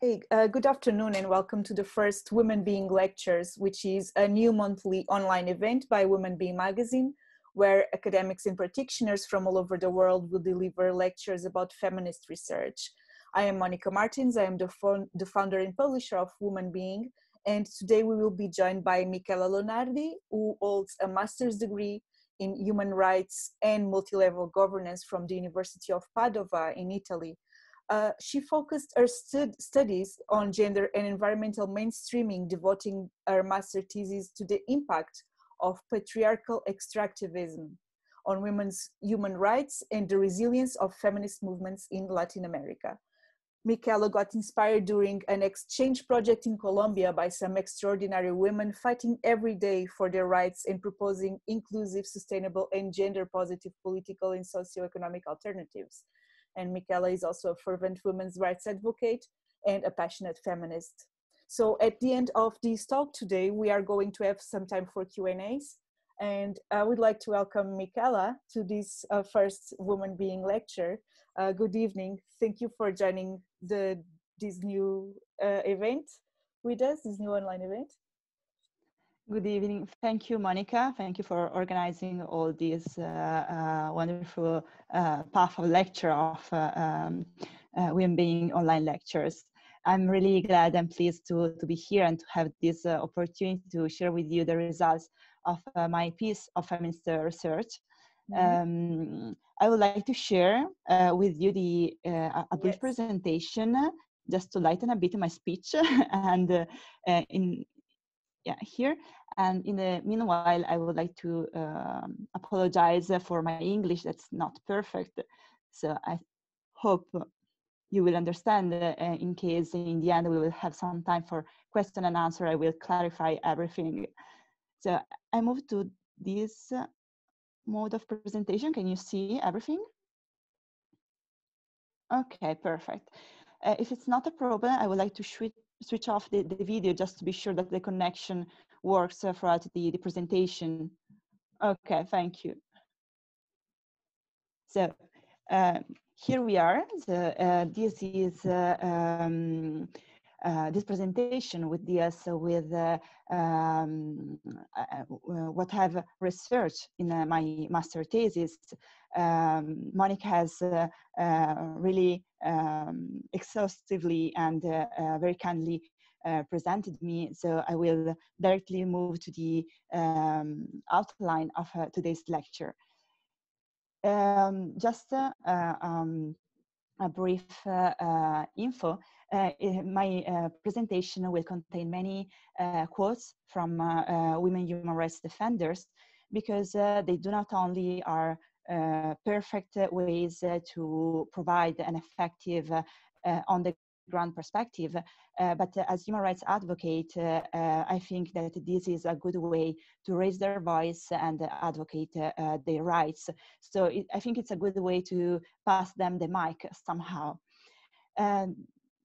Hey, good afternoon and welcome to the first WomenBeing Lectures, which is a new monthly online event by WomenBeing magazine, where academics and practitioners from all over the world will deliver lectures about feminist research. I am Monica Martins, I am the founder and publisher of WomenBeing, and today we will be joined by Michela Lonardi, who holds a master's degree in human rights and multi-level governance from the University of Padova in Italy. She focused her studies on gender and environmental mainstreaming, devoting her master thesis to the impact of patriarchal extractivism on women's human rights and the resilience of feminist movements in Latin America. Michela got inspired during an exchange project in Colombia by some extraordinary women fighting every day for their rights and proposing inclusive, sustainable, and gender-positive political and socio-economic alternatives. And Michela is also a fervent women's rights advocate and a passionate feminist. So at the end of this talk today, we are going to have some time for Q&As. And I would like to welcome Michela to this first WomenBeing lecture. Good evening. Thank you for joining this new event with us, this new online event. Good evening. Thank you, Monica. Thank you for organizing all this wonderful path of lecture of WomenBeing online lectures. I'm really glad and pleased to be here and to have this opportunity to share with you the results of my piece of feminist research. Mm-hmm. I would like to share with you a brief presentation just to lighten a bit my speech and here. And in the meanwhile, I would like to apologize for my English that's not perfect. So I hope you will understand in case in the end we will have some time for question and answer. I will clarify everything. So I move to this mode of presentation. Can you see everything? Okay, perfect. If it's not a problem, I would like to switch off the video just to be sure that the connection works throughout the presentation. Okay, thank you. So here we are. This is this presentation with deals with what I've researched in my master thesis. Monica has really exhaustively and very kindly presented me, so I will directly move to the outline of today's lecture. Just a brief info. My presentation will contain many quotes from women human rights defenders, because they do not only are perfect ways to provide an effective on-the-ground perspective, but as human rights advocate, I think that this is a good way to raise their voice and advocate their rights. So I think it's a good way to pass them the mic somehow.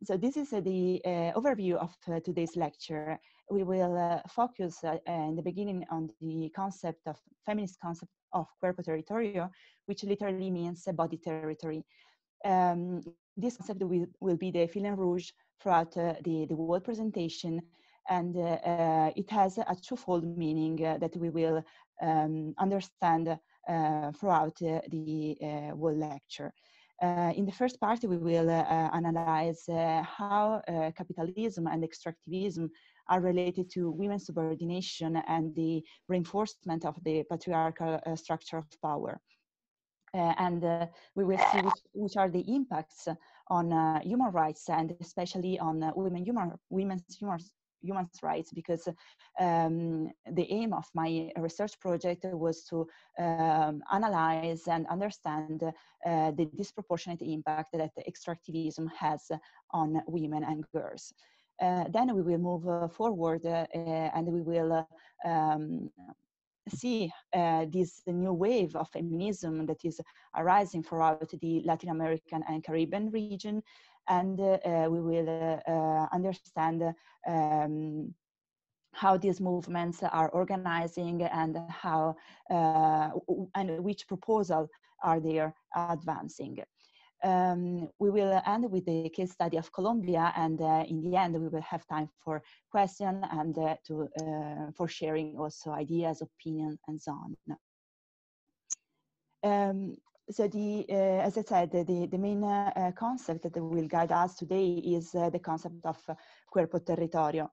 So this is the overview of today's lecture. We will focus in the beginning on the concept of feminist concept of cuerpo territorio, which literally means body territory. This concept will be the fil rouge throughout the whole presentation, and it has a twofold meaning that we will understand throughout the whole lecture. In the first part, we will analyze how capitalism and extractivism are related to women's subordination and the reinforcement of the patriarchal structure of power. And we will see which are the impacts on human rights, and especially on women's human rights, because the aim of my research project was to analyze and understand the disproportionate impact that extractivism has on women and girls. Then we will move forward and we will see this new wave of feminism that is arising throughout the Latin American and Caribbean region, and we will understand how these movements are organizing and how and which proposal are they advancing. We will end with the case study of Colombia, and in the end, we will have time for questions and for sharing also ideas, opinion, and so on. So as I said, the main concept that will guide us today is the concept of cuerpo territorio.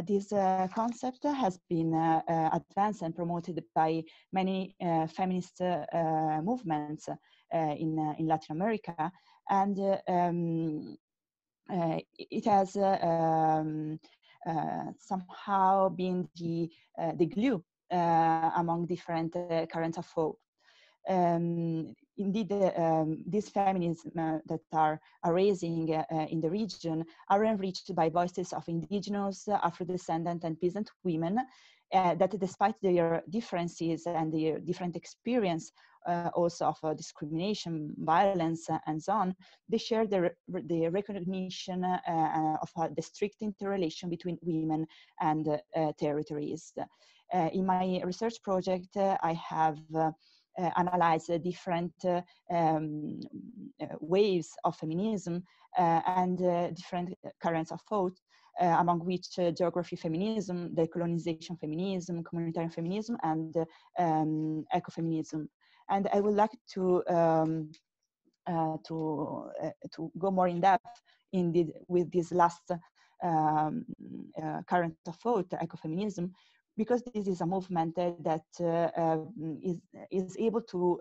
This concept has been advanced and promoted by many feminist movements in Latin America, and it has somehow been the glue among different currents of thought. Indeed, these feminism that are rising in the region are enriched by voices of indigenous, Afro-descendant, and peasant women that, despite their differences and their different experience, also of discrimination, violence, and so on, they share the recognition of the strict interrelation between women and territories. In my research project, I have analyze different waves of feminism and different currents of thought, among which geography feminism, decolonization feminism, communitarian feminism, and ecofeminism. And I would like to go more in depth with this last current of thought, ecofeminism, because this is a movement that is able to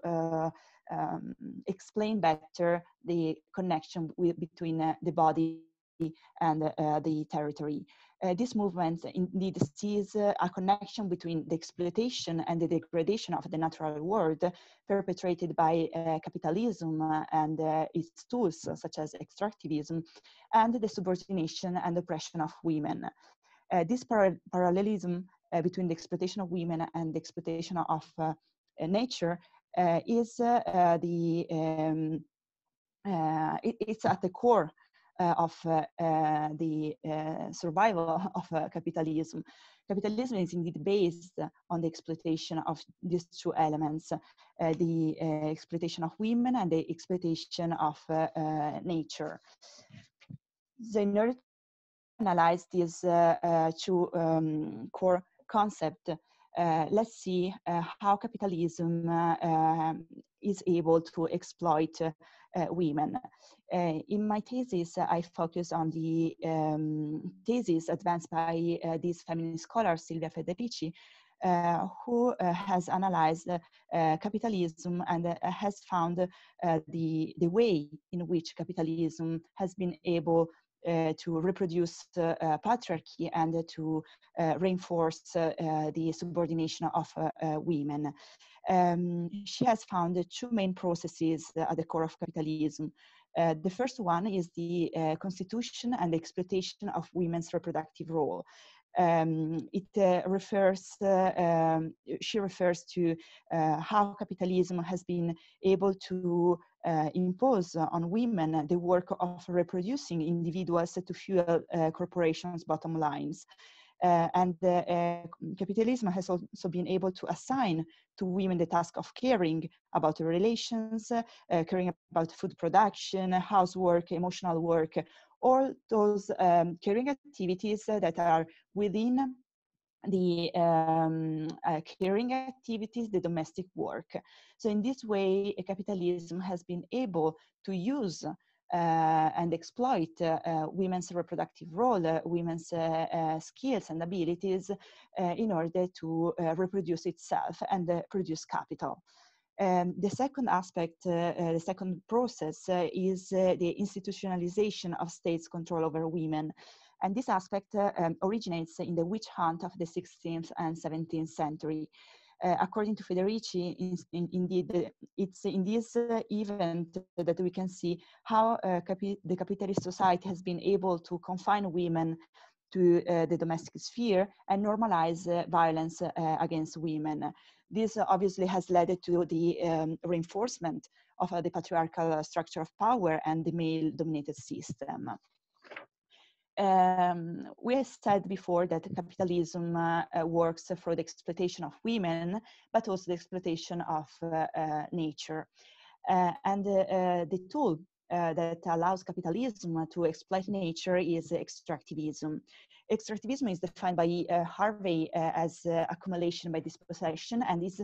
explain better the connection between the body and the territory. This movement indeed sees a connection between the exploitation and the degradation of the natural world perpetrated by capitalism and its tools, such as extractivism, and the subordination and oppression of women. This parallelism between the exploitation of women and the exploitation of nature is it's at the core of the survival of capitalism. Capitalism is indeed based on the exploitation of these two elements, the exploitation of women and the exploitation of nature. So in order to analyze these two core concepts, let's see how capitalism is able to exploit women. In my thesis, I focus on the thesis advanced by this feminist scholar, Silvia Federici, who has analyzed capitalism and has found the way in which capitalism has been able to reproduce patriarchy and to reinforce the subordination of women. She has found two main processes at the core of capitalism. The first one is the constitution and the exploitation of women's reproductive role. She refers to how capitalism has been able to impose on women the work of reproducing individuals to fuel corporations' bottom lines. Capitalism has also been able to assign to women the task of caring about relations, caring about food production, housework, emotional work, all those caring activities that are within the caring activities, the domestic work. So in this way, capitalism has been able to use and exploit women's reproductive role, women's skills and abilities in order to reproduce itself and produce capital. The second aspect, the second process is the institutionalization of states' control over women. And this aspect originates in the witch hunt of the 16th and 17th century. According to Federici, indeed, it's in this event that we can see how the capitalist society has been able to confine women to the domestic sphere and normalize violence against women. This obviously has led to the reinforcement of the patriarchal structure of power and the male-dominated system. We have said before that capitalism works for the exploitation of women, but also the exploitation of nature. And the tool that allows capitalism to exploit nature is extractivism. Extractivism is defined by Harvey as accumulation by dispossession, and is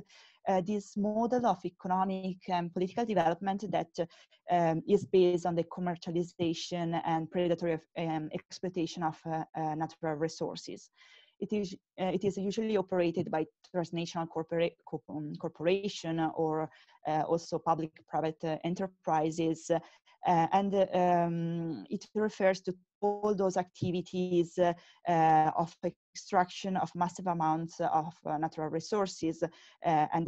this model of economic and political development that is based on the commercialization and predatory exploitation of natural resources. It is usually operated by transnational corporation or also public-private enterprises, and it refers to all those activities of extraction of massive amounts of natural resources, and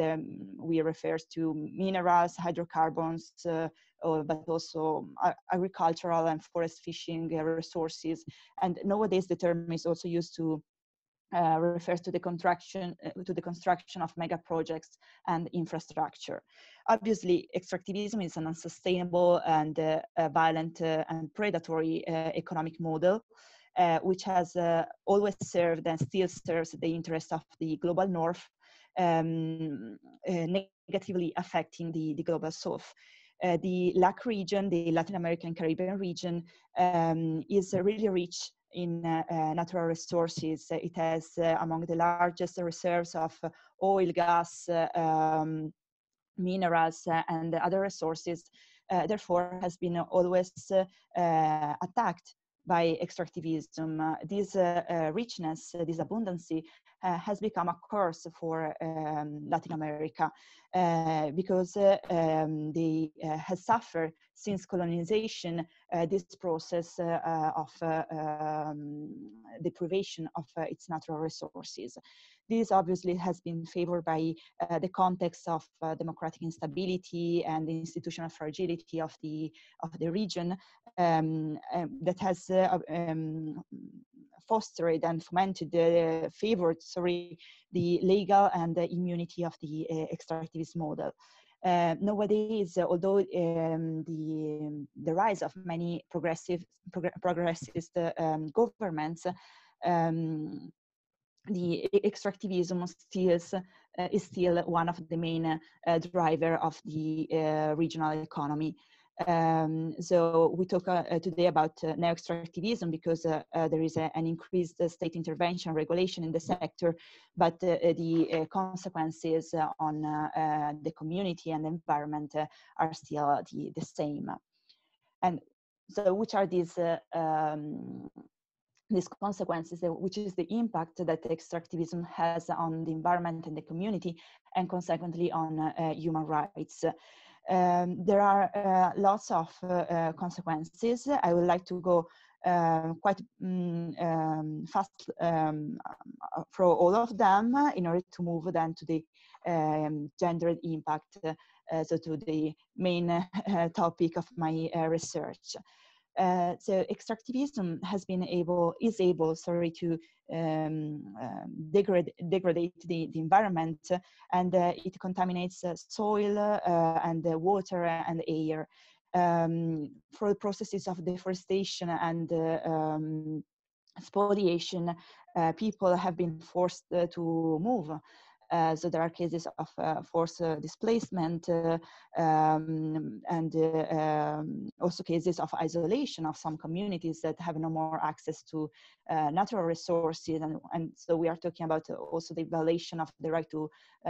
we refer to minerals, hydrocarbons, but also agricultural and forest fishing resources. And nowadays the term is also used to refers to the construction of mega projects and infrastructure. Obviously, extractivism is an unsustainable and violent and predatory economic model, which has always served and still serves the interests of the global north, negatively affecting the global south. The LAC region, the Latin American Caribbean region, is really rich in natural resources. It has among the largest reserves of oil, gas, minerals, and other resources, therefore has been always attacked by extractivism. This richness, this abundancy has become a curse for Latin America because they has suffered since colonization this process of deprivation of its natural resources. This obviously has been favored by the context of democratic instability and the institutional fragility of the region that has fostered and fomented, favored, the legal and the immunity of the extractivist model. Nowadays, although the rise of many progressist governments, the extractivism is still one of the main driver of the regional economy. So we talk today about neo-extractivism because there is an increased state intervention regulation in the sector, but the consequences on the community and the environment are still the same. And so which are these consequences, which is the impact that extractivism has on the environment and the community, and consequently on human rights. There are lots of consequences. I would like to go quite fast through all of them in order to move then to the gendered impact, so to the main topic of my research. So extractivism is able to degrade the environment, and it contaminates soil and water and air through processes of deforestation and spoliation. People have been forced to move. So there are cases of forced displacement and also cases of isolation of some communities that have no more access to natural resources. And so we are talking about also the violation of the right to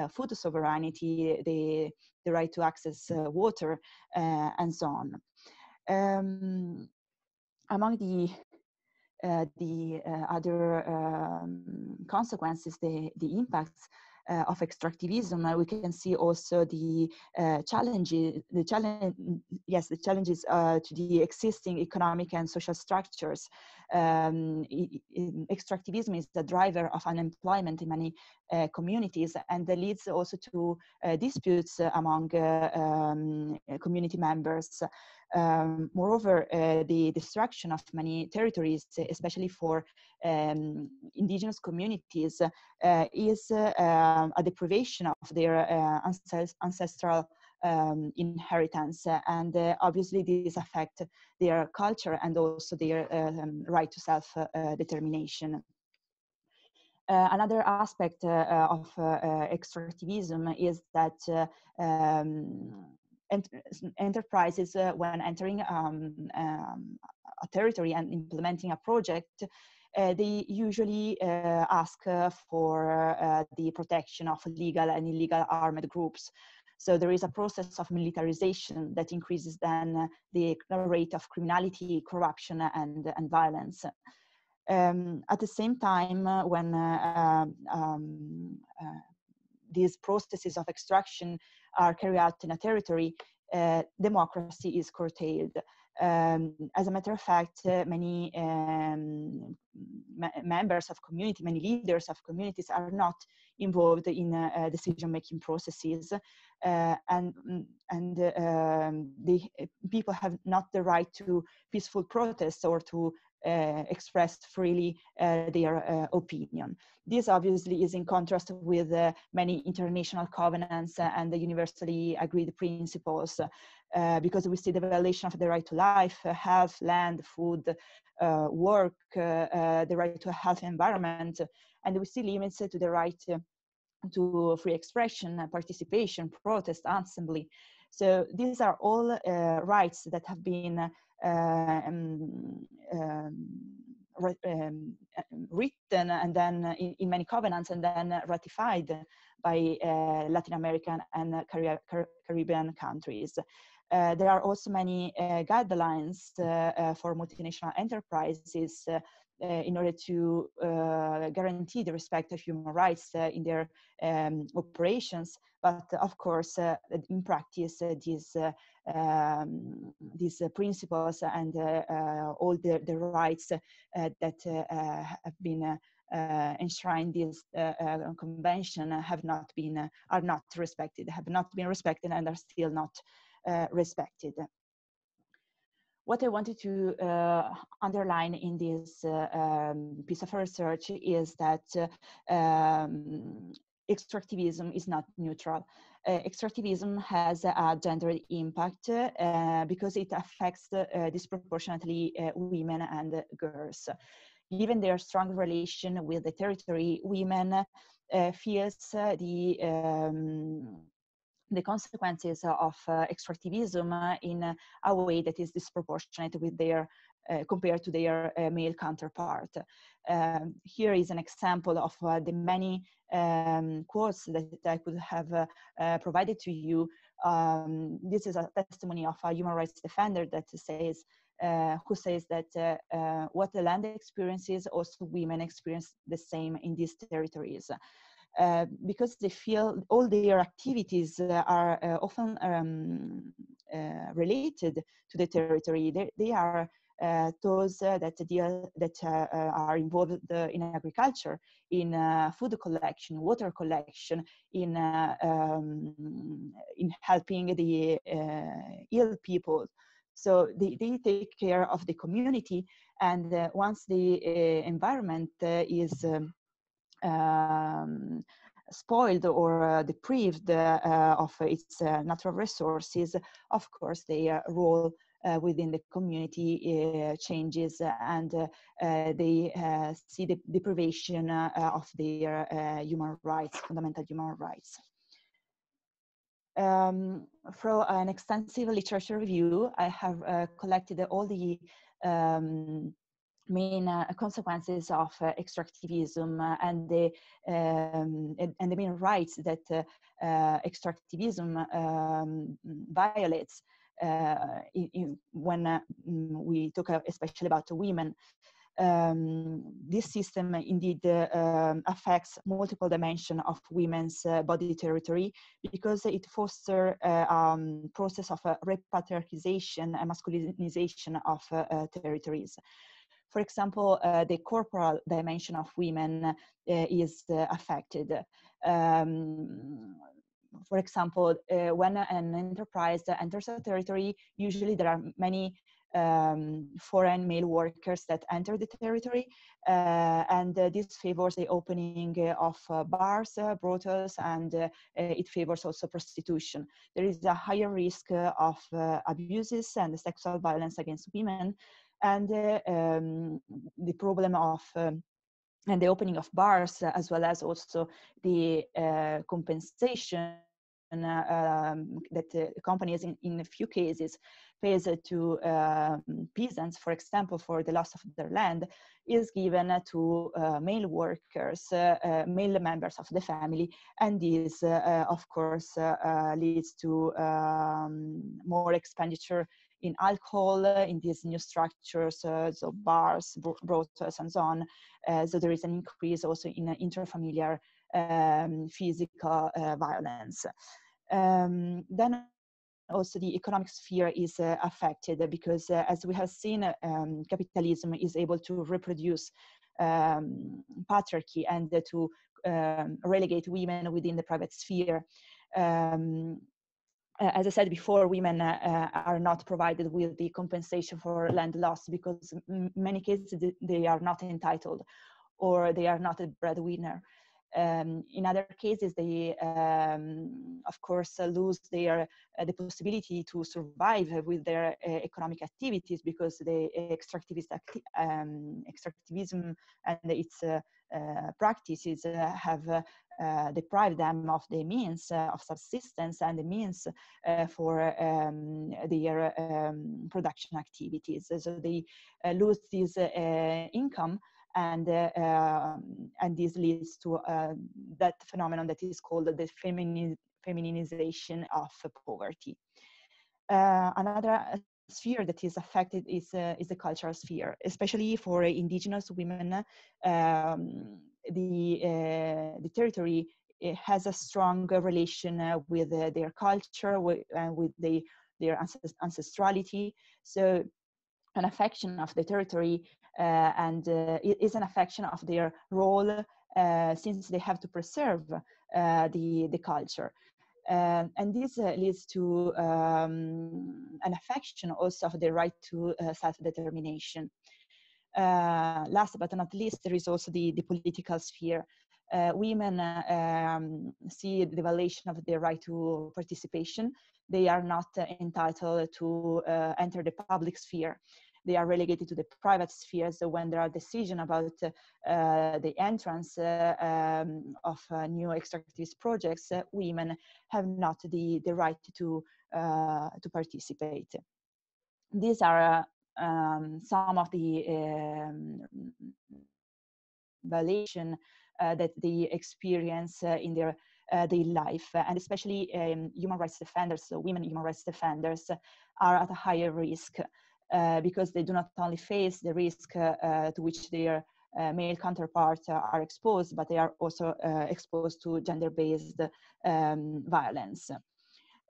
food sovereignty, the right to access water, and so on. Among the other consequences, the impacts of extractivism, we can see also the challenges to the existing economic and social structures. Extractivism is the driver of unemployment in many communities, and that leads also to disputes among community members. Moreover, the destruction of many territories, especially for indigenous communities, is a deprivation of their ancestral inheritance, and obviously these affect their culture and also their right to self-determination. Another aspect of extractivism is that enterprises, when entering a territory and implementing a project, they usually ask for the protection of legal and illegal armed groups. So there is a process of militarization that increases then the rate of criminality, corruption, and violence. At the same time, when these processes of extraction are carried out in a territory, democracy is curtailed. As a matter of fact, many members of community, many leaders of communities are not involved in decision-making processes, and the people have not the right to peaceful protest or to express freely their opinion. This obviously is in contrast with many international covenants and the universally agreed principles, because we see the violation of the right to life, health, land, food, work, the right to a healthy environment, and we see limits to the right to free expression, participation, protest, assembly. So these are all rights that have been written and then in many covenants and then ratified by Latin American and Caribbean countries. There are also many guidelines for multinational enterprises in order to guarantee the respect of human rights in their operations. But of course, in practice, these principles and all the rights that have been enshrined in this convention are not respected, have not been respected, and are still not respected. What I wanted to underline in this piece of research is that extractivism is not neutral. Extractivism has a gender impact because it affects disproportionately women and girls. Given their strong relation with the territory, women feels the consequences of extractivism in a way that is disproportionate with their compared to their male counterpart. Here is an example of the many quotes that I could have provided to you. This is a testimony of a human rights defender that says, who says that what the land experiences, also women experience the same in these territories. Because they feel all their activities are often related to the territory. They are those that are involved in agriculture, in food collection, water collection, in helping the ill people. So they take care of the community, and once the environment is spoiled or deprived of its natural resources, of course their role within the community changes, and they see the deprivation of their human rights, fundamental human rights. Through an extensive literature review, I have collected all the main consequences of extractivism and the main rights that extractivism violates when we talk especially about women. This system indeed affects multiple dimensions of women's body territory, because it fosters a process of repatriarchization and masculinization of territories. For example, the corporal dimension of women is affected. For example, when an enterprise enters a territory, usually there are many foreign male workers that enter the territory, and this favors the opening of bars, brothels, and it favors also prostitution. There is a higher risk of abuses and sexual violence against women, and the problem of and the opening of bars, as well as also the compensation that companies in a few cases pays to peasants, for example, for the loss of their land, is given to male workers, male members of the family, and this, of course, leads to more expenditure in alcohol, in these new structures, so bars, brothels, and so on. So there is an increase also in intrafamiliar physical violence. Then also the economic sphere is affected because, as we have seen, capitalism is able to reproduce patriarchy and to relegate women within the private sphere. As I said before, women are not provided with the compensation for land loss because in many cases they are not entitled, or they are not a breadwinner. In other cases, they, of course, lose their the possibility to survive with their economic activities because the extractivism and its practices have deprived them of the means of subsistence and the means for their production activities. So they lose this income, and this leads to that phenomenon that is called the feminization of poverty. Another sphere that is affected is the cultural sphere, especially for indigenous women. The territory has a strong relation with their culture, with their ancestrality. So an affection of the territory and it is an affection of their role, since they have to preserve the culture. And this leads to an affection also of the right to self-determination. Last but not least, there is also the political sphere. Women see the violation of their right to participation. They are not entitled to enter the public sphere. They are relegated to the private sphere. So when there are decisions about the entrance of new extractivist projects, women have not the right to participate. These are some of the violation that they experience in their daily life, and especially human rights defenders, so women human rights defenders, are at a higher risk because they do not only face the risk to which their male counterparts are exposed, but they are also exposed to gender-based violence.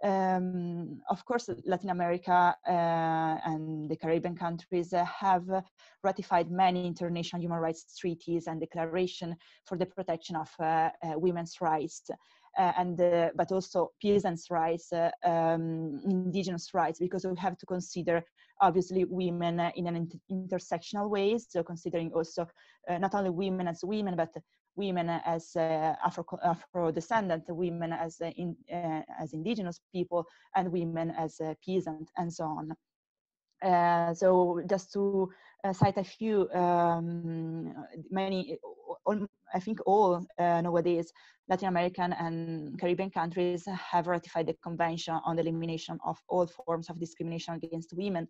Of course, Latin America and the Caribbean countries have ratified many international human rights treaties and declarations for the protection of women's rights, but also peasants' rights, indigenous rights, because we have to consider obviously women in an intersectional way, so considering also not only women as women, but women as Afro-descendant, women as indigenous people, and women as peasant, and so on. So just to cite a few, I think all nowadays, Latin American and Caribbean countries have ratified the Convention on the Elimination of All Forms of Discrimination Against Women.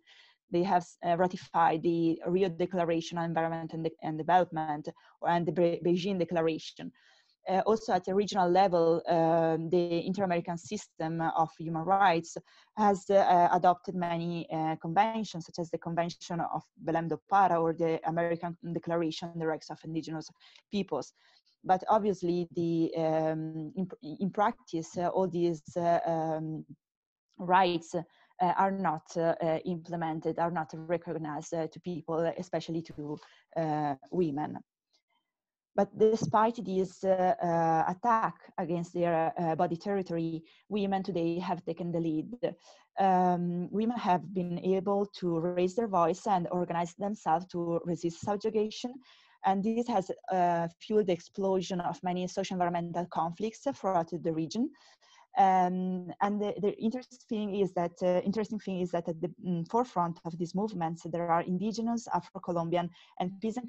They have ratified the Rio Declaration on Environment and Development and the Beijing Declaration. Also at a regional level, the Inter-American System of Human Rights has adopted many conventions, such as the Convention of Belém do Pará or the American Declaration on the Rights of Indigenous Peoples. But obviously, in practice, all these rights are not implemented, are not recognized to people, especially to women. But despite this attack against their body territory, women today have taken the lead. Women have been able to raise their voice and organize themselves to resist subjugation. And this has fueled the explosion of many socio-environmental conflicts throughout the region. And the interesting thing is that at the forefront of these movements, there are indigenous, Afro-Colombian, and peasant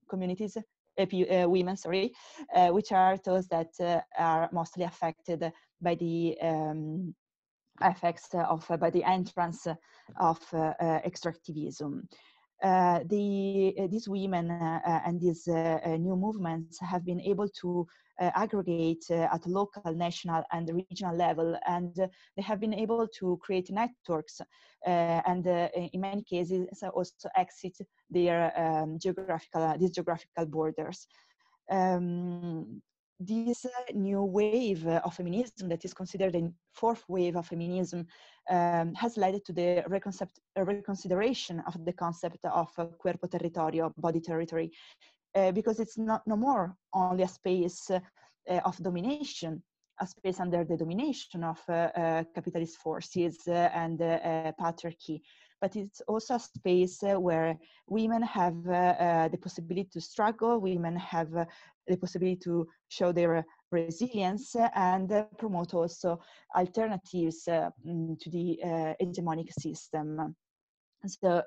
communities women, sorry, which are those that are mostly affected by the effects by the entrance of extractivism. These women and these new movements have been able to aggregate at local, national, and regional level, and they have been able to create networks and in many cases also exit their geographical borders. This new wave of feminism that is considered a fourth wave of feminism has led to the reconsideration of the concept of cuerpo territorio, body territory, because it's no more only a space of domination, a space under the domination of capitalist forces and patriarchy, but it's also a space where women have the possibility to struggle, women have the possibility to show their resilience and promote also alternatives to the hegemonic system. So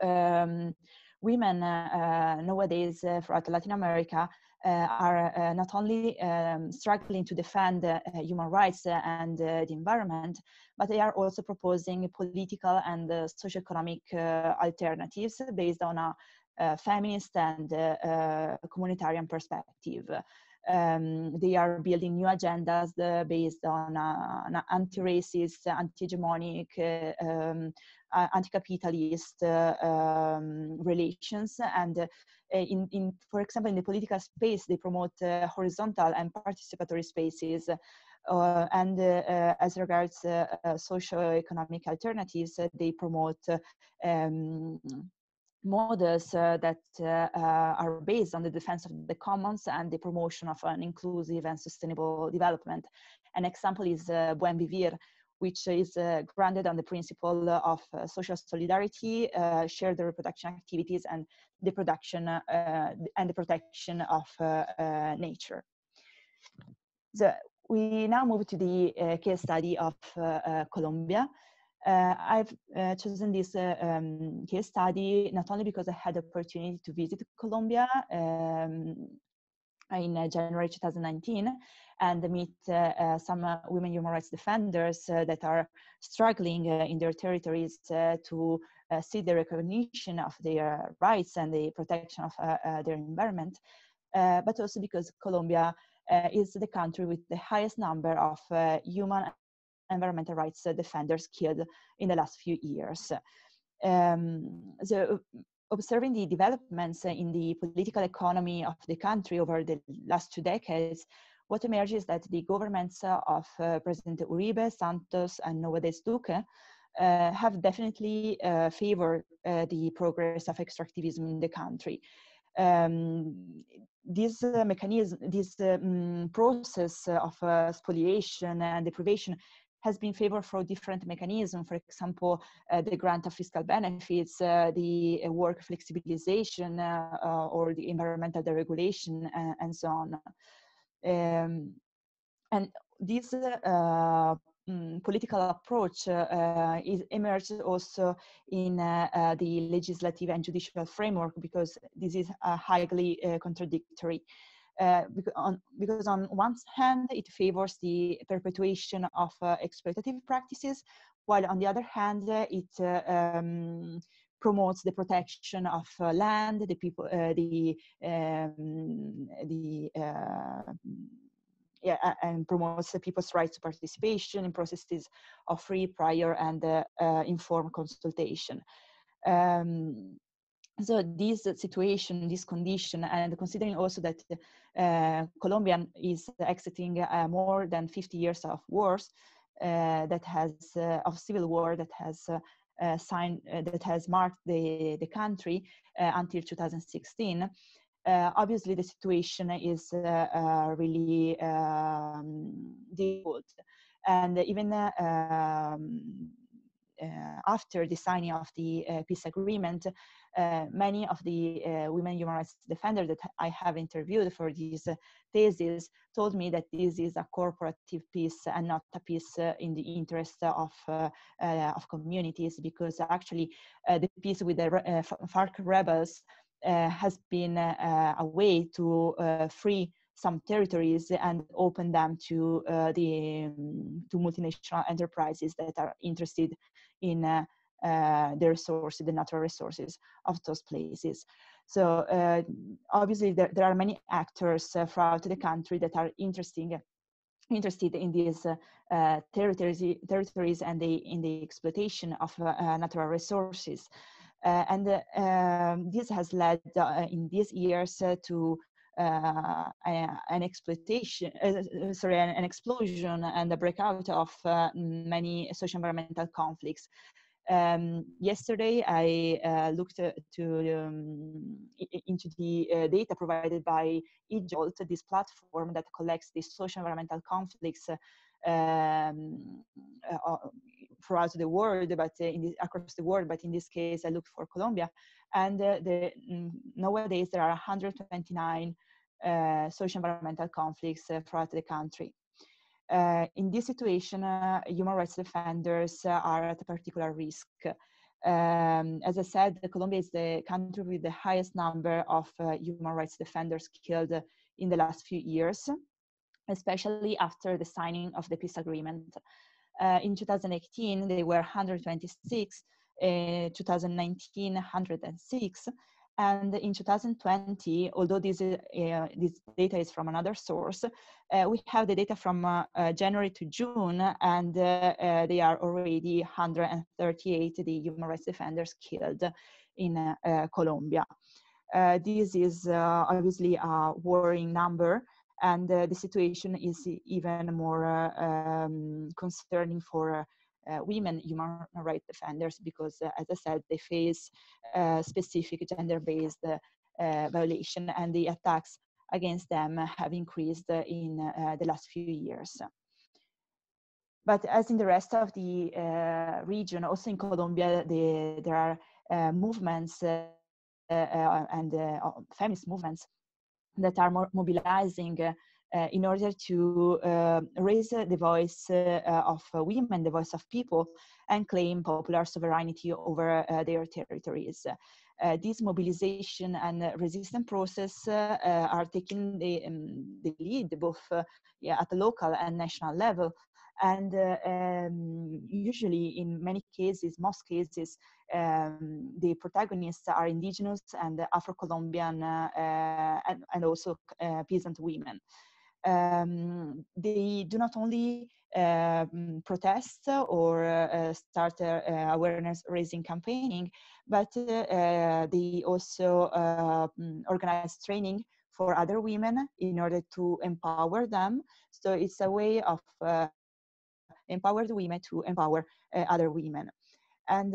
women nowadays throughout Latin America are not only struggling to defend human rights and the environment, but they are also proposing political and socio-economic alternatives based on a feminist and communitarian perspective. They are building new agendas based on anti-racist, anti-hegemonic, anti-capitalist relations, and for example, in the political space, they promote horizontal and participatory spaces. And as regards socio-economic alternatives, they promote models that are based on the defense of the commons and the promotion of an inclusive and sustainable development. An example is WomenBeing, which is grounded on the principle of social solidarity, shared reproduction activities, and the production and the protection of nature. So we now move to the case study of Colombia. I've chosen this case study not only because I had the opportunity to visit Colombia in January 2019 and meet some women human rights defenders that are struggling in their territories to see the recognition of their rights and the protection of their environment, but also because Colombia is the country with the highest number of human environmental rights defenders killed in the last few years. So observing the developments in the political economy of the country over the last 2 decades, what emerges is that the governments of President Uribe, Santos, and nowadays Duque have definitely favored the progress of extractivism in the country. This mechanism, this process of spoliation and deprivation has been favored for different mechanisms. For example, the grant of fiscal benefits, the work flexibilization, or the environmental deregulation, and so on. And this political approach emerged also in the legislative and judicial framework, because this is highly contradictory. Because on one hand, it favors the perpetuation of exploitative practices, while on the other hand, it promotes the protection of land, the people, and promotes the people's rights to participation in processes of free, prior, and informed consultation. So this situation, this condition, and considering also that Colombia is exiting more than 50 years of wars, of civil war that has marked the country until 2016. Obviously, the situation is really difficult, and even after the signing of the peace agreement, many of the women human rights defenders that I have interviewed for this thesis told me that this is a corporative peace and not a peace in the interest of communities, because actually the peace with the FARC rebels has been a way to free some territories and open them to to multinational enterprises that are interested in the resources, the natural resources of those places. So obviously there are many actors throughout the country that are interested in these territories and in the exploitation of natural resources. This has led in these years to an exploitation, an explosion and a breakout of many socio-environmental conflicts. Yesterday, I looked into the data provided by eJolt, this platform that collects the socio-environmental conflicts throughout the world, but across the world. But in this case, I looked for Colombia, and nowadays there are 129 socio-environmental conflicts throughout the country. In this situation, human rights defenders are at a particular risk. As I said, Colombia is the country with the highest number of human rights defenders killed in the last few years, especially after the signing of the peace agreement. In 2018, they were 126, 2019, 106, and in 2020, although this data is from another source, we have the data from January to June, and they are already 138, the human rights defenders killed in Colombia. This is obviously a worrying number, and the situation is even more concerning for women human rights defenders, because as I said, they face specific gender-based violation, and the attacks against them have increased in the last few years. But as in the rest of the region, also in Colombia, there are movements and feminist movements that are mobilizing in order to raise the voice of women, the voice of people, and claim popular sovereignty over their territories. This mobilization and resistance process are taking the lead both at the local and national level. And usually, in many cases, most cases, the protagonists are indigenous and Afro-Colombian and also peasant women. They do not only protest or start awareness-raising campaigning, but they also organize training for other women in order to empower them. So it's a way of empower the women to empower other women. And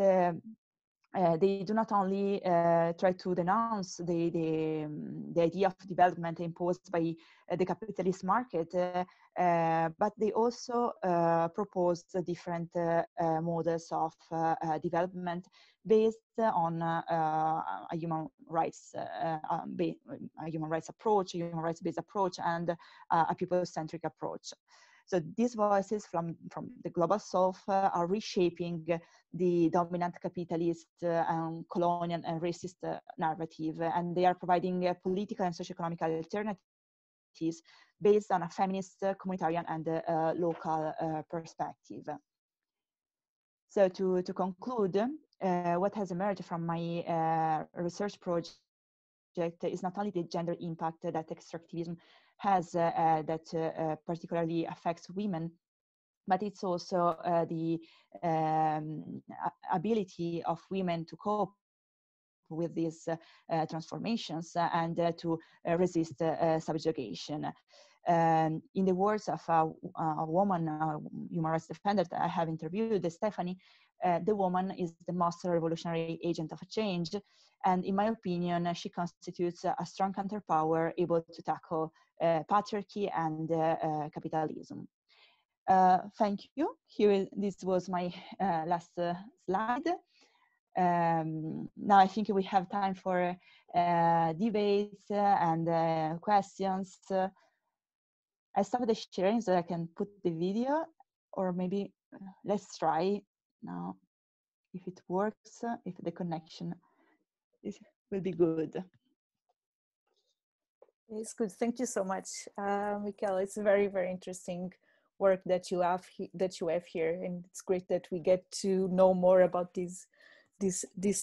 they do not only try to denounce the idea of development imposed by the capitalist market, but they also propose different models of development based on a human rights approach, a human rights-based approach, and a people-centric approach. So these voices from the global south are reshaping the dominant capitalist and colonial and racist narrative, and they are providing political and socio-economic alternatives based on a feminist, communitarian, and local perspective. So to conclude, what has emerged from my research project is not only the gender impact that extractivism has that particularly affects women, but it's also the ability of women to cope with these transformations and to resist subjugation. In the words of a woman, human rights defender that I have interviewed, Stephanie, the woman is the most revolutionary agent of change. And in my opinion, she constitutes a strong counterpower able to tackle patriarchy and capitalism. Thank you. This was my last slide. Now I think we have time for debates and questions. I stopped the sharing so I can put the video, or maybe let's try now if it works, if the connection will be good. It's good. Thank you so much, Michela. It's very, very interesting work that you have here, and it's great that we get to know more about this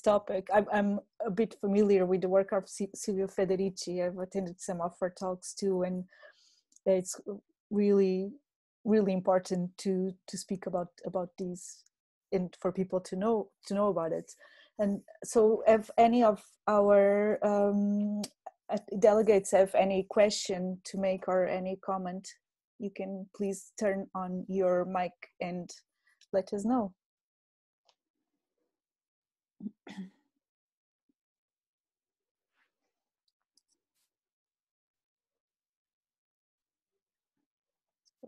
topic. I'm a bit familiar with the work of Silvio Federici. I've attended some of her talks too, and it's really, really important to speak about these and for people to know about it. And so, if any of our delegates have any question to make or any comment, you can please turn on your mic and let us know.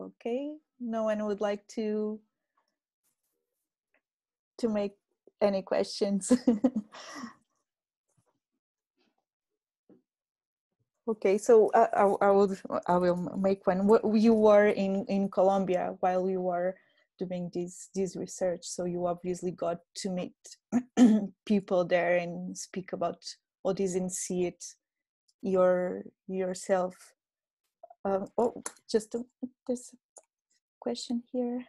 Okay, no one would like to make any questions. Okay, so I will make one. What you were in Colombia while you were doing this research, so you obviously got to meet people there and speak about all this and see it yourself. Oh, just there's a question here.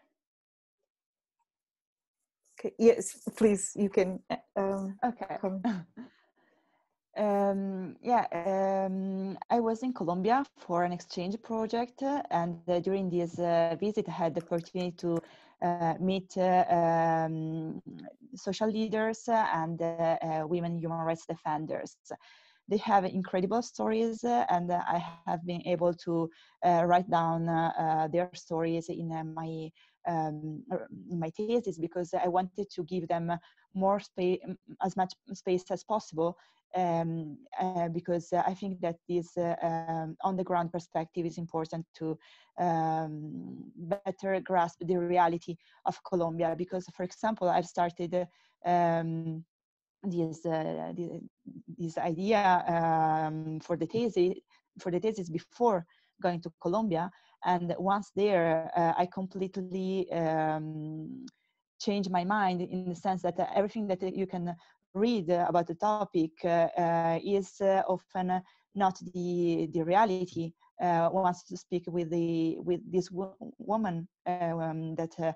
Okay, yes, please, you can. Okay. I was in Colombia for an exchange project, and during this visit, I had the opportunity to meet social leaders and women human rights defenders. They have incredible stories, and I have been able to write down their stories in my thesis, because I wanted to give them more space, as much space as possible, because I think that this on-the-ground perspective is important to better grasp the reality of Colombia. Because, for example, I've started this idea for the thesis before going to Colombia, and once there, I completely changed my mind, in the sense that everything that you can read about the topic is often not the reality. Wants to speak with this woman that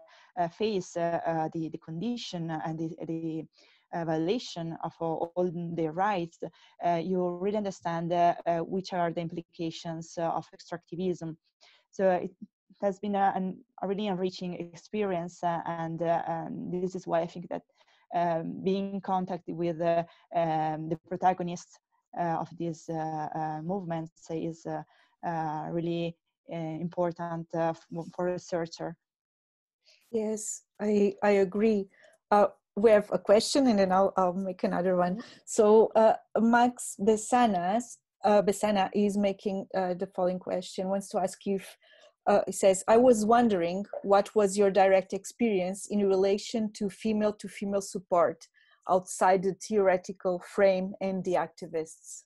face the condition and the violation of all their rights. You really understand which are the implications of extractivism. So it has been a really enriching experience, and this is why I think that being in contact with the protagonists of these movements is really important for a researcher. Yes, I agree. We have a question, and then I'll make another one. So Max Besana is making the following question. Wants to ask you if he says, I was wondering what was your direct experience in relation to female support outside the theoretical frame and the activists?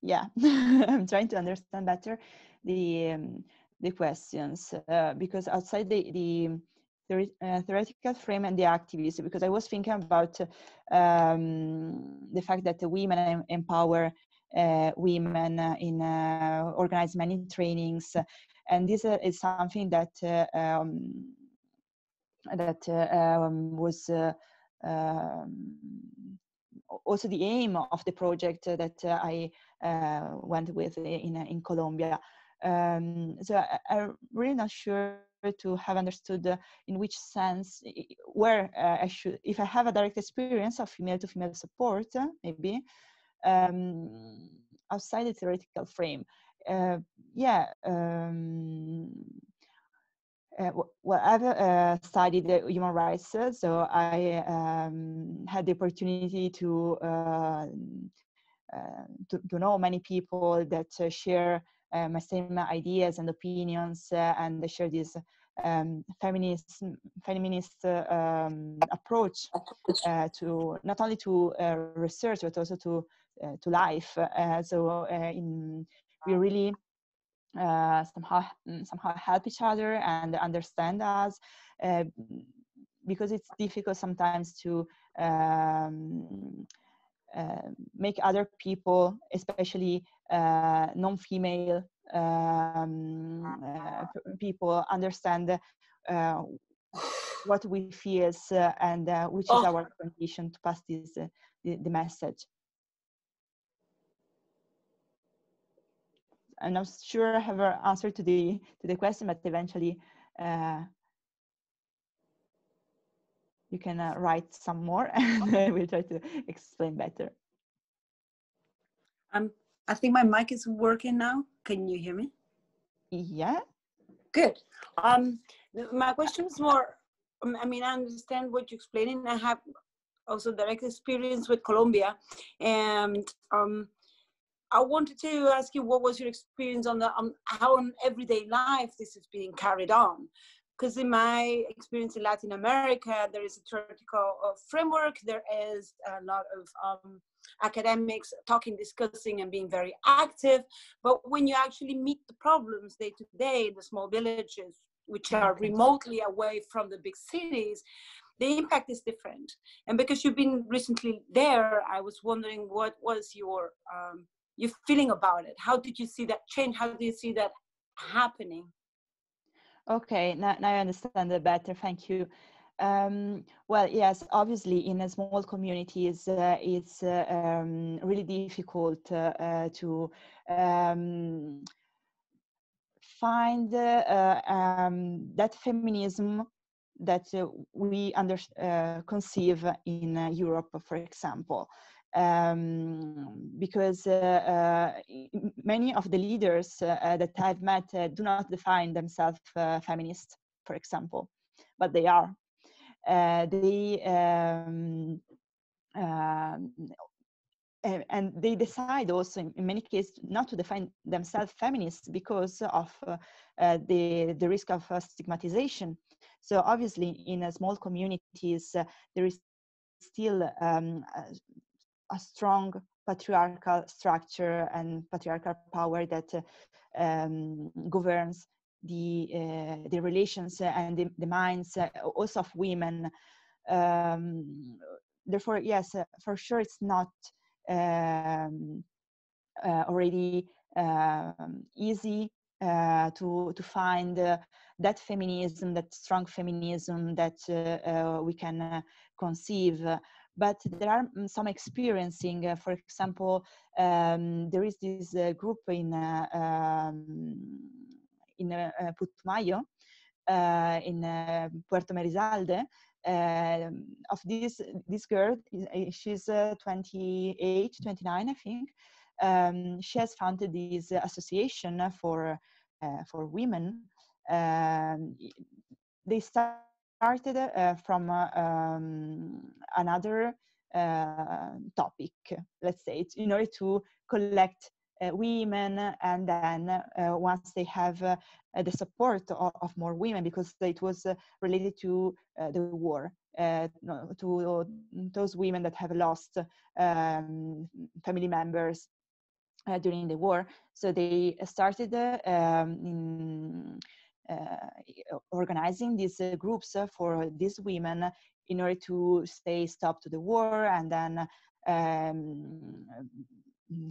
Yeah, I'm trying to understand better the questions, because outside the theoretical frame and the activists, because I was thinking about the fact that the women empower women in organize many trainings, and this is something that was also the aim of the project that I went with in Colombia. So I'm really not sure to have understood in which sense, where I should, if I have a direct experience of female to female support, maybe outside the theoretical frame. Well, I've studied human rights, so I had the opportunity to know many people that share my same ideas and opinions, and they share this feminist approach to not only to research but also to life. We really somehow help each other and understand us, because it's difficult sometimes to make other people, especially non-female people, understand what we feel and which is our condition to pass this the message. I'm not sure I have an answer to the question, but eventually you can write some more and we'll try to explain better. I think my mic is working now. Can you hear me? Yeah. Good. My question is more, I mean, I understand what you're explaining. I have also direct experience with Colombia, and I wanted to ask you, what was your experience on how in everyday life this is being carried on? Because in my experience in Latin America, there is a theoretical framework. There is a lot of academics talking, discussing, and being very active. But when you actually meet the problems day to day in the small villages, which are remotely away from the big cities, the impact is different. And because you've been recently there, I was wondering, what was your feeling about it? How did you see that change? How do you see that happening? Okay, now I understand it better. Thank you. Well, yes, obviously in a small communities, it's really difficult to find that feminism that we conceive in Europe, for example. Because many of the leaders that I've met do not define themselves feminist, for example, but they are. And they decide also in many cases not to define themselves feminists because of the risk of stigmatization. So obviously in small communities there is still a strong patriarchal structure and patriarchal power that governs the relations and the minds also of women. Therefore, yes, for sure it's not already easy to find that feminism, that strong feminism that we can conceive. But there are some experiencing. For example, there is this group in Putumayo, in Puerto Merizalde, of this girl. She's 28, 29, I think. She has founded this association for women. They started from another topic, let's say, in order to collect women, and then once they have the support of more women, because it was related to the war, to those women that have lost family members during the war. So they started organizing these groups for these women in order to say stop to the war, and then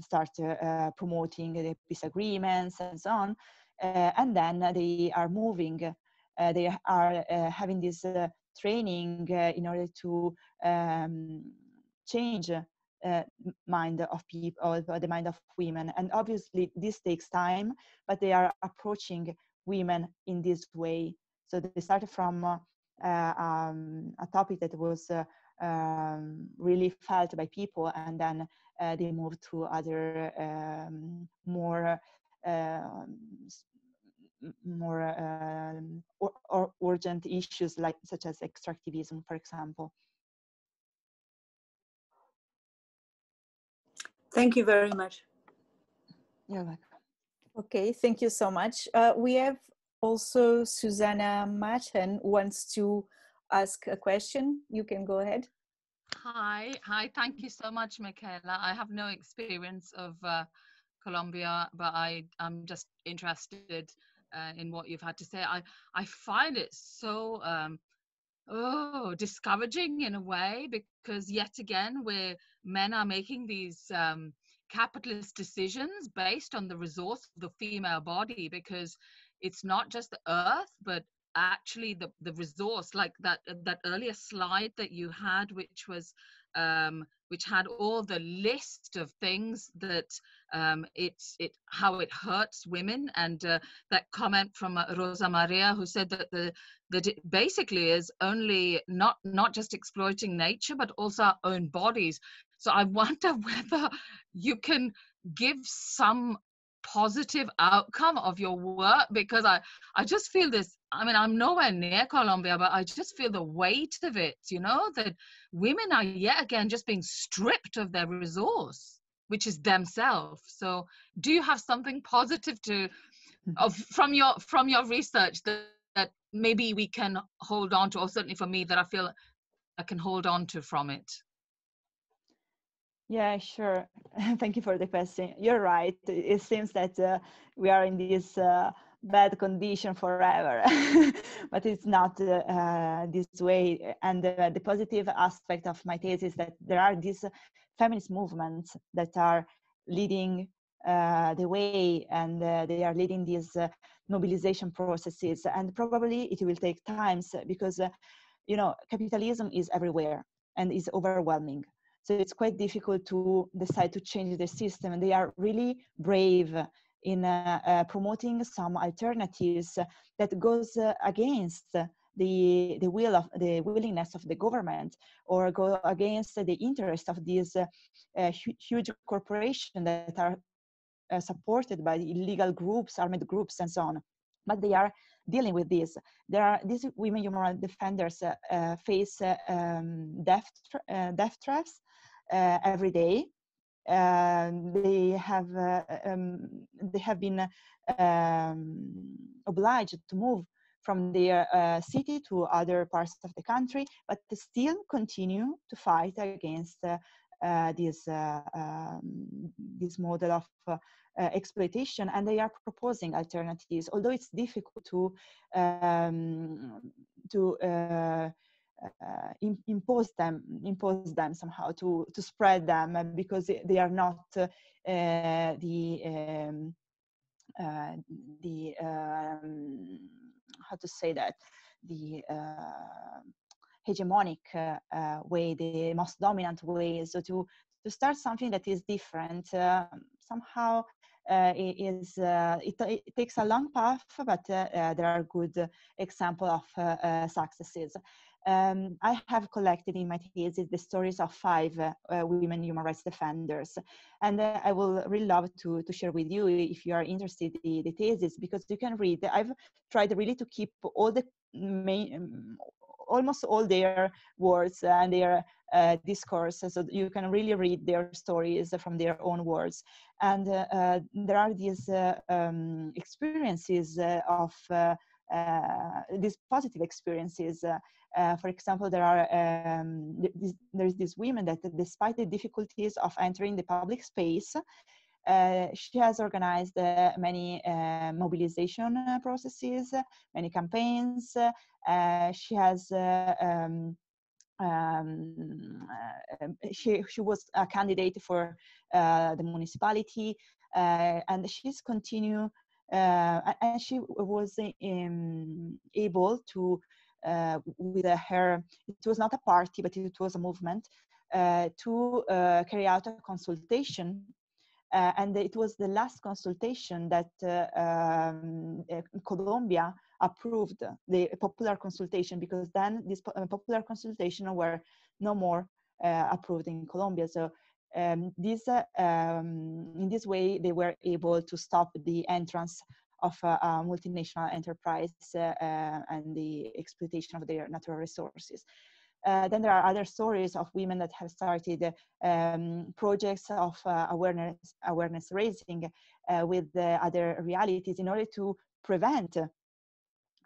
start promoting the peace agreements and so on. And then they are moving, they are having this training in order to change mind of people, or the mind of women. And obviously this takes time, but they are approaching women in this way. So they started from a topic that was really felt by people, and then they moved to other more urgent issues, like such as extractivism, for example. Thank you very much. You're welcome. Okay, thank you so much. We have also Susanna Machen wants to ask a question. You can go ahead. Hi, thank you so much, Michela. I have no experience of Colombia, but I'm just interested in what you've had to say. I find it so discouraging in a way, because yet again, where men are making these capitalist decisions based on the resource of the female body, because it's not just the earth, but actually the resource, like that earlier slide that you had, which had all the list of things that how it hurts women, and that comment from Rosa Maria, who said that it basically is only not just exploiting nature, but also our own bodies. So I wonder whether you can give some positive outcome of your work, because I just feel this. I mean, I'm nowhere near Colombia, but I just feel the weight of it, that women are yet again just being stripped of their resource, which is themselves. So do you have something positive from your research that maybe we can hold on to, or certainly for me, that I feel I can hold on to from it? Yeah, sure. Thank you for the question. You're right. It seems that we are in this bad condition forever, but it's not this way. And the positive aspect of my thesis is that there are these feminist movements that are leading the way, and they are leading these mobilization processes. And probably it will take time, because capitalism is everywhere and is overwhelming. So it's quite difficult to decide to change the system. And they are really brave in promoting some alternatives that goes against the willingness of the government, or go against the interest of these huge corporations that are supported by illegal groups, armed groups, and so on. But they are dealing with this. These women human rights defenders face death threats every day. They have been obliged to move from their city to other parts of the country, but they still continue to fight against this model of exploitation, and they are proposing alternatives. Although it's difficult to impose them somehow, to spread them, because they are not how to say that, the hegemonic way, the most dominant way. So to start something that is different, somehow it takes a long path, but there are good examples of successes. I have collected in my thesis the stories of 5 women human rights defenders, and I will really love to share with you, if you are interested in the thesis, because you can read. I've tried really to keep all the almost all their words and their discourse, so you can really read their stories from their own words. And there are these experiences of these positive experiences. For example, there's this woman that, despite the difficulties of entering the public space, she has organized many mobilization processes, many campaigns. She has she was a candidate for the municipality, and she's continue, and she was able to, with her, it was not a party, but it was a movement, to carry out a consultation. And it was the last consultation that Colombia approved, the popular consultation, because then these popular consultations were no more approved in Colombia. So in this way, they were able to stop the entrance of a multinational enterprise and the exploitation of their natural resources. Then there are other stories of women that have started projects of awareness raising with other realities in order to prevent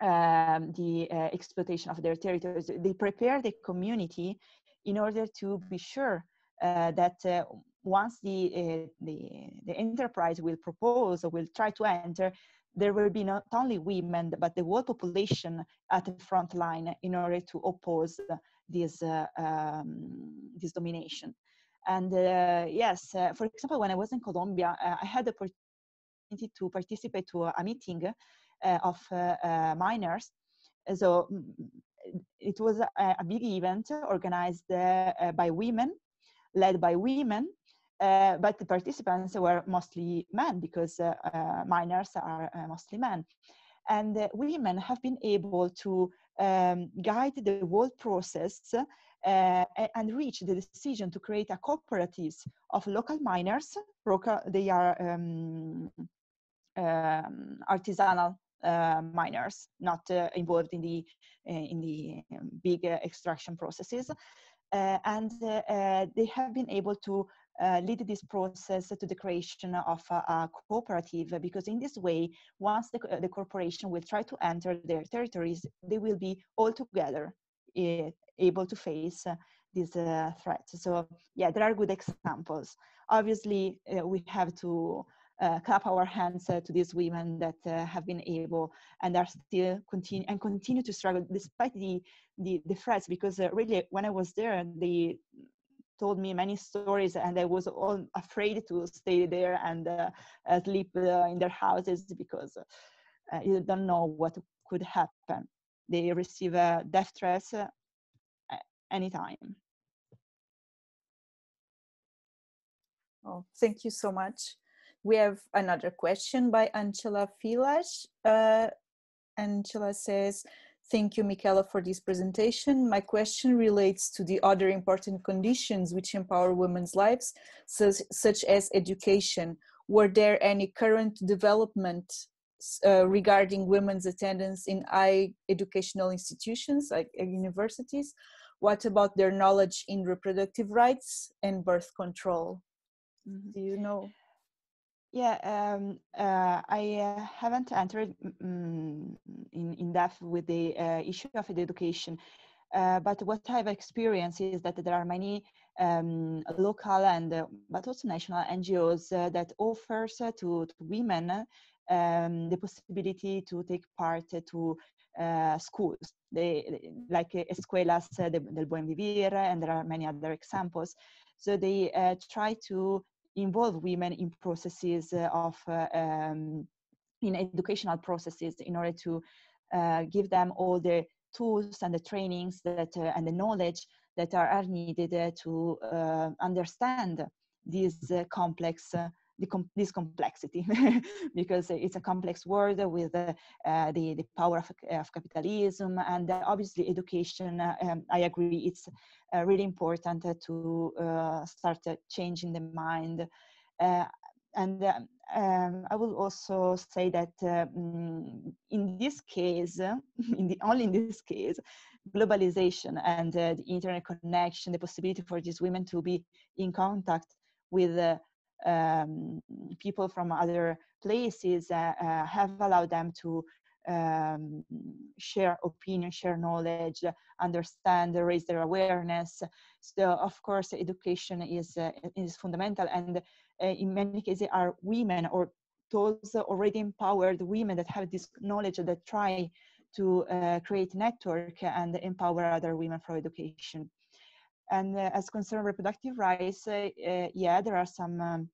the exploitation of their territories. They prepare the community in order to be sure that once the enterprise will propose or will try to enter, there will be not only women, but the whole population at the front line in order to oppose this domination. And yes, for example, when I was in Colombia, I had the opportunity to participate to a meeting of miners. So it was a big event organized by women, led by women, but the participants were mostly men, because miners are mostly men. And women have been able to guide the whole process and reach the decision to create a cooperatives of local miners. They are artisanal miners, not involved in the big extraction processes. And they have been able to lead this process to the creation of a cooperative, because in this way, once the corporation will try to enter their territories, they will be all together able to face this threat. So yeah, there are good examples. Obviously, we have to clap our hands to these women that have been able and are still continue to struggle despite the threats, because really when I was there, they told me many stories and I was all afraid to stay there and sleep in their houses, because you don't know what could happen. They receive death threats anytime. Oh, thank you so much. We have another question by Angela Filas. Angela says, thank you, Michela, for this presentation. My question relates to the other important conditions which empower women's lives, such as education. Were there any current development regarding women's attendance in high educational institutions like universities? What about their knowledge in reproductive rights and birth control? Do you know? Yeah, I haven't entered in depth with the issue of education, but what I've experienced is that there are many local and but also national NGOs that offers to women the possibility to take part to schools, like escuelas del buen vivir, and there are many other examples. So they try to involve women in processes of in educational processes in order to give them all the tools and the trainings that and the knowledge that are needed to understand this complex this complexity because it's a complex world with the power of capitalism, and obviously education, I agree, it's really important to start changing the mind. And I will also say that in this case, only in this case, globalization and the internet connection, the possibility for these women to be in contact with people from other places have allowed them to share opinion, share knowledge, understand, raise their awareness. So of course, education is fundamental, and in many cases are women or those already empowered women that have this knowledge that try to create network and empower other women for education. And as concerns reproductive rights, yeah, there are some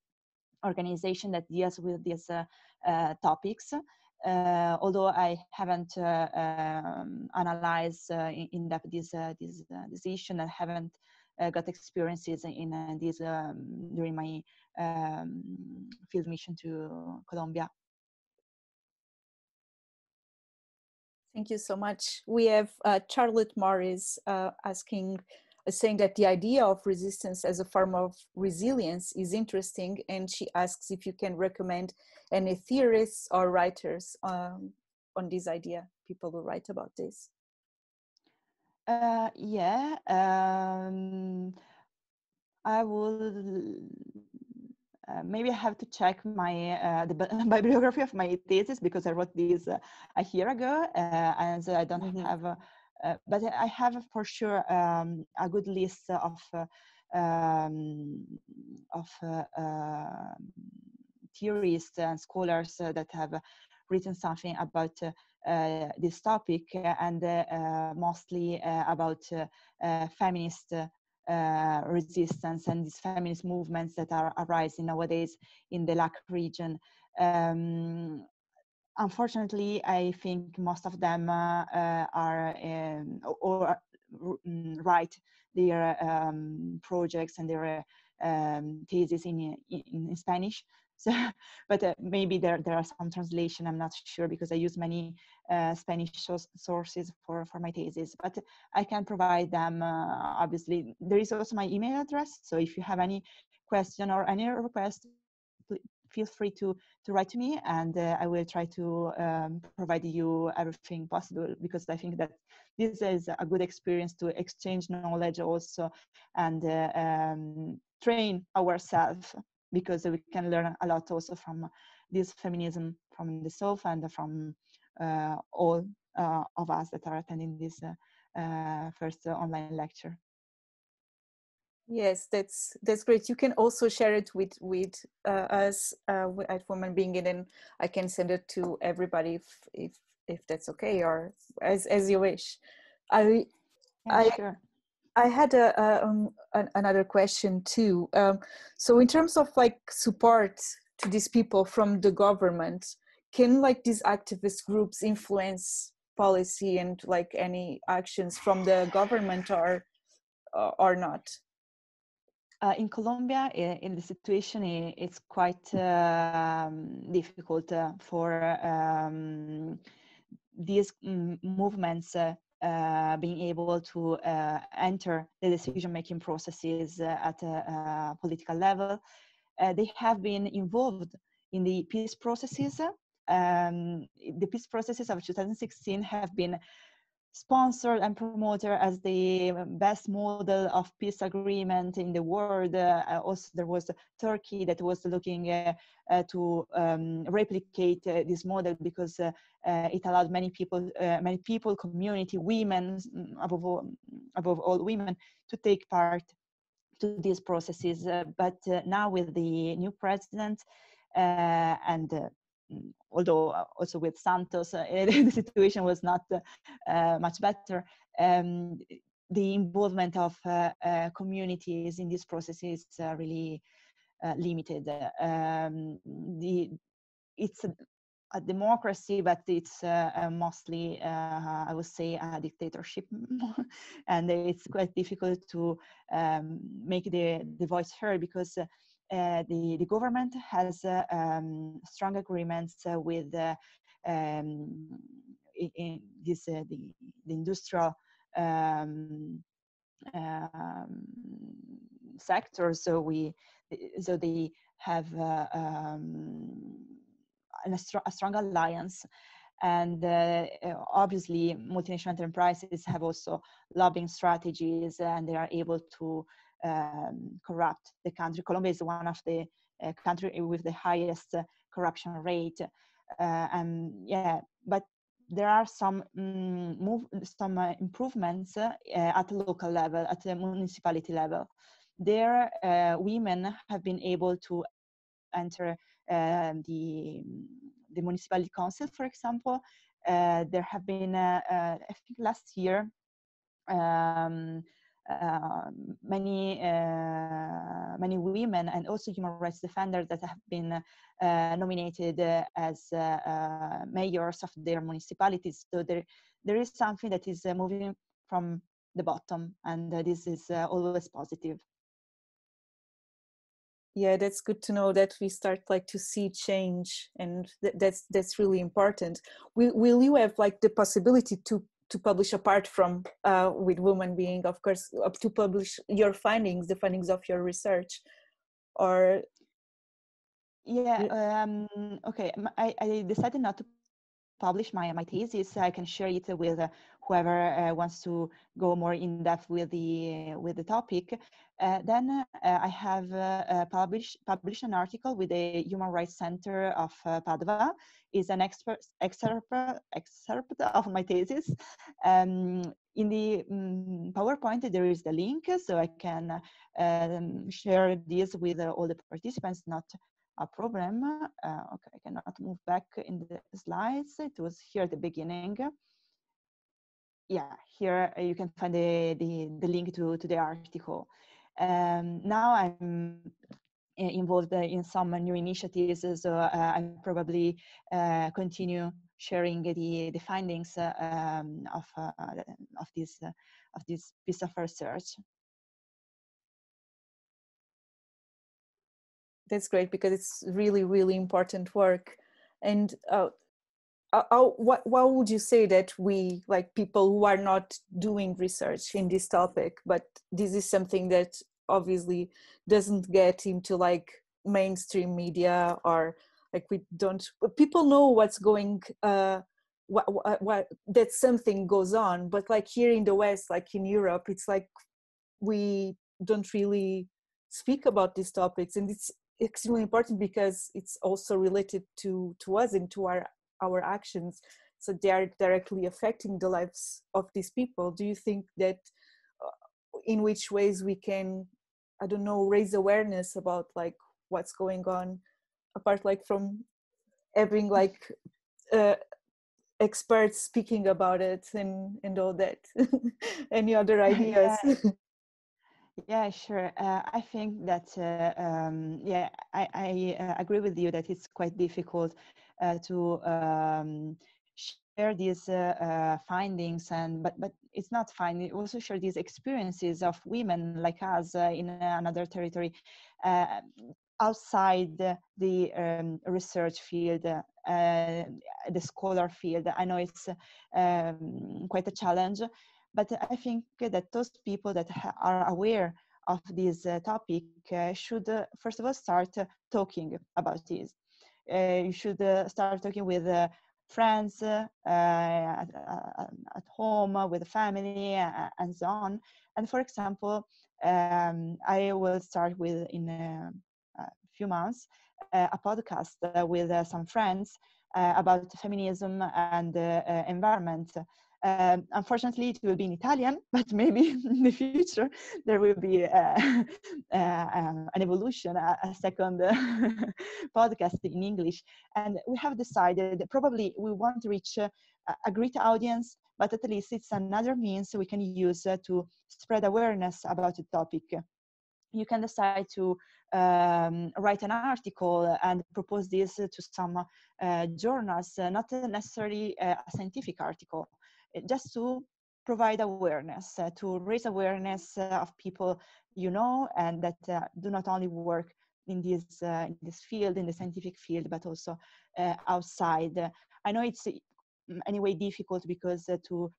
organization that deals with these topics. Although I haven't analyzed in depth this issue, and I haven't got experiences in this during my field mission to Colombia. Thank you so much. We have Charlotte Morris saying that the idea of resistance as a form of resilience is interesting, and she asks if you can recommend any theorists or writers on this idea, people who write about this. Yeah, I will maybe I have to check my the bibliography of my thesis, because I wrote this a year ago, and so I don't have. But I have for sure a good list of theorists and scholars that have written something about this topic, and mostly about feminist resistance and these feminist movements that are arising nowadays in the LAC region. Unfortunately, I think most of them are write their projects and their thesis in Spanish. So, but maybe there are some translation. I'm not sure because I use many Spanish sources for my thesis. But I can provide them. Obviously, there is also my email address. So if you have any question or any request, feel free to write to me, and I will try to provide you everything possible, because I think that this is a good experience to exchange knowledge also, and train ourselves, because we can learn a lot also from this feminism from the South and from all of us that are attending this first online lecture. Yes, that's great. You can also share it with us at WomenBeing, and then I can send it to everybody if that's okay, or as you wish. Sure. I had another question too. So in terms of like support to these people from the government, can like these activist groups influence policy and like any actions from the government or not? In Colombia, in the situation, it's quite difficult for these movements being able to enter the decision-making processes at a political level. They have been involved in the peace processes. The peace processes of 2016 have been sponsored and promoted as the best model of peace agreement in the world. Also, there was Turkey that was looking to replicate this model, because it allowed many people, community, women, above all women, to take part to these processes. But now with the new president and although also with Santos, the situation was not much better. The involvement of communities in these processes is really limited. It's a democracy, but it's mostly, I would say, a dictatorship, and it's quite difficult to make the voice heard, because the government has strong agreements with in this the industrial sector. So they have a strong alliance, and obviously multinational enterprises have also lobbying strategies, and they are able to corrupt the country. Colombia is one of the countries with the highest corruption rate, and yeah, but there are some improvements at the local level, at the municipality level. There, women have been able to enter the municipality council, for example. There have been, I think last year, many women and also human rights defenders that have been nominated as mayors of their municipalities. So there is something that is moving from the bottom, and this is always positive. Yeah, that's good to know that we start like to see change, and that's really important. Will you have like the possibility to publish apart from with WomenBeing, of course, to publish your findings, the findings of your research, or? Yeah, okay, I decided not to publish my thesis. I can share it with whoever wants to go more in depth with the topic. Then I have published an article with the Human Rights Center of Padova. Is an excerpt of my thesis. In the PowerPoint there is the link, so I can share this with all the participants, not a problem. Okay, I cannot move back in the slides. It was here at the beginning. Yeah, here you can find the link to the article. Now I'm involved in some new initiatives, so I'll probably continue sharing the findings of this piece of research. That's great, because it's really, really important work. And what would you say that we, like people who are not doing research in this topic, but this is something that obviously doesn't get into like mainstream media, or like we don't, people know what's going, what that something goes on, but like here in the West, like in Europe, it's like we don't really speak about these topics, and it's extremely important because it's also related to us and to our actions, so they are directly affecting the lives of these people. Do you think that in which ways we can, I don't know, raise awareness about like what's going on, apart like from having like experts speaking about it and all that? Any other ideas? Yeah, sure. I think that, yeah, I agree with you that it's quite difficult to share these findings, but it's not finding. Also share these experiences of women like us in another territory outside the research field, the scholar field. I know it's quite a challenge. But I think that those people that are aware of this topic should, first of all, start talking about this. You should start talking with friends at home, with family, and so on. And for example, I will start with, in a few months, a podcast with some friends about feminism and environment. Unfortunately, it will be in Italian, but maybe in the future there will be an evolution, a second podcast in English. And we have decided that probably we won't reach a great audience, but at least it's another means we can use to spread awareness about the topic. You can decide to write an article and propose this to some journals, not necessarily a scientific article, just to provide awareness, to raise awareness of people you know, and that do not only work in this field, in the scientific field, but also outside. I know it's anyway difficult because to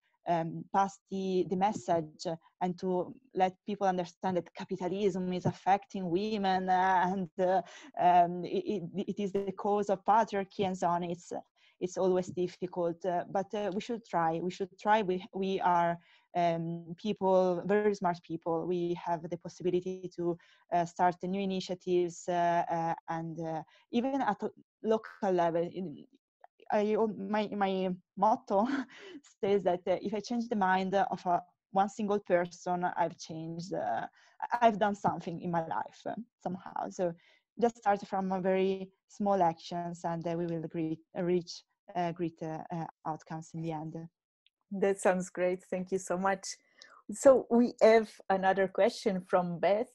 pass the message and to let people understand that capitalism is affecting women and it is the cause of patriarchy and so on. It's always difficult, but we should try. We are people, very smart people. We have the possibility to start new initiatives and even at a local level. My motto says that if I change the mind of one single person, I've done something in my life somehow. So just start from very small actions, and we will reach great outcomes in the end. That sounds great. Thank you so much. So we have another question from Beth.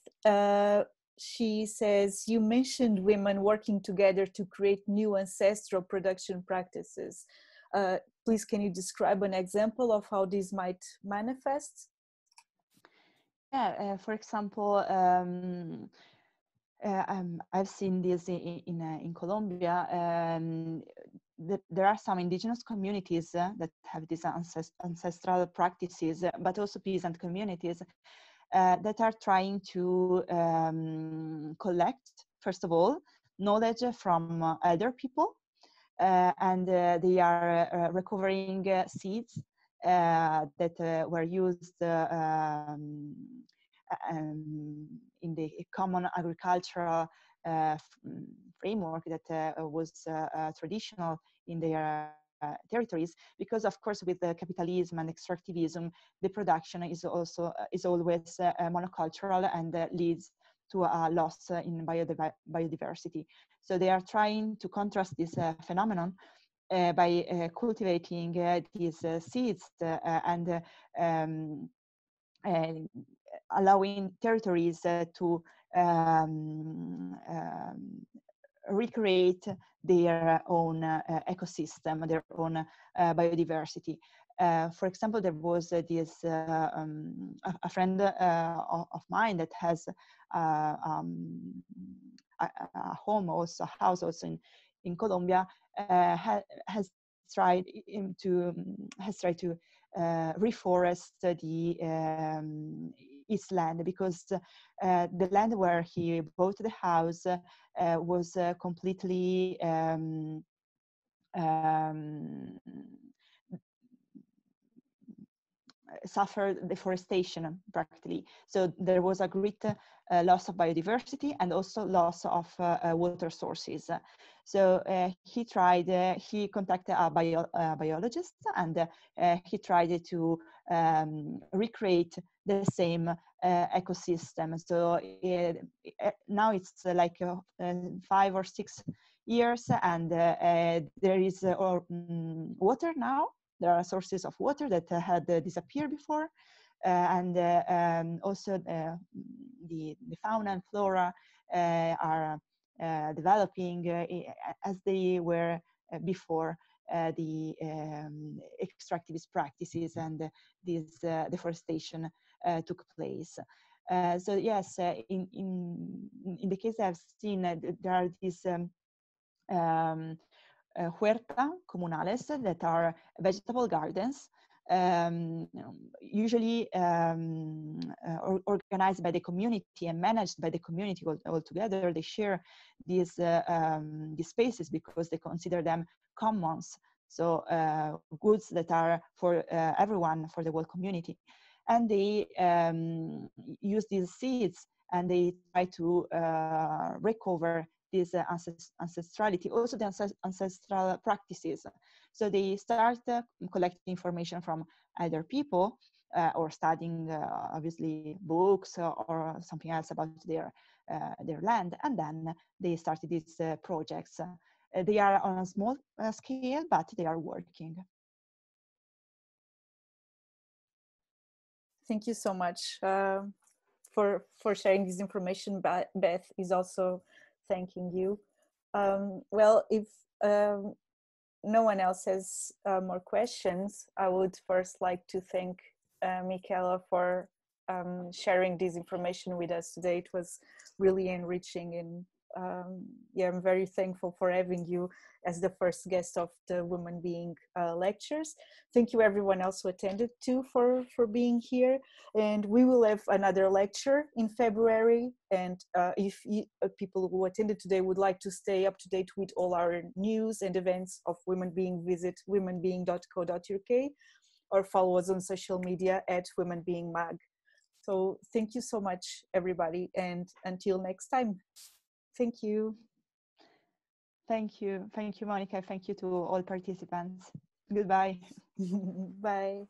She says, you mentioned women working together to create new ancestral production practices. Please, can you describe an example of how this might manifest? Yeah, for example, I've seen this in Colombia. There are some indigenous communities that have these ancestral practices, but also peasant communities that are trying to collect, first of all, knowledge from other people, and they are recovering seeds that were used in the common agricultural framework that was traditional in their territories, because of course with the capitalism and extractivism, the production is always monocultural and leads to a loss in biodiversity. So they are trying to contrast this phenomenon by cultivating these seeds and allowing territories to recreate their own ecosystem, their own biodiversity. For example, there was this a friend of mine that has a home, also a house, also in Colombia, has tried to reforest its land, because the land where he bought the house was completely suffered deforestation practically. So there was a great loss of biodiversity and also loss of water sources. So he contacted a biologist, and he tried to recreate the same ecosystem. So now it's like 5 or 6 years, and there is water now. There are sources of water that had disappeared before, and also the fauna and flora are developing as they were before the extractivist practices and this deforestation took place. So yes, in the case I've seen, there are these huerta comunales that are vegetable gardens, usually organized by the community and managed by the community altogether. They share these spaces because they consider them commons, so goods that are for everyone, for the whole community. And they use these seeds, and they try to recover this ancestrality, also the ancestral practices. So they start collecting information from either people or studying, obviously, books or something else about their land, and then they started these projects. They are on a small scale, but they are working. Thank you so much for sharing this information. Beth is also thanking you. Well, if no one else has more questions, I would first like to thank Michela for sharing this information with us today. It was really enriching, and yeah, I'm very thankful for having you as the first guest of the WomenBeing lectures. Thank you everyone else who attended too for being here. And we will have another lecture in February. And if people who attended today would like to stay up to date with all our news and events of WomenBeing, visit womenbeing.co.uk or follow us on social media at WomenBeingMag. So thank you so much, everybody. And until next time. Thank you. Thank you. Thank you, Monica. Thank you to all participants. Goodbye. Bye.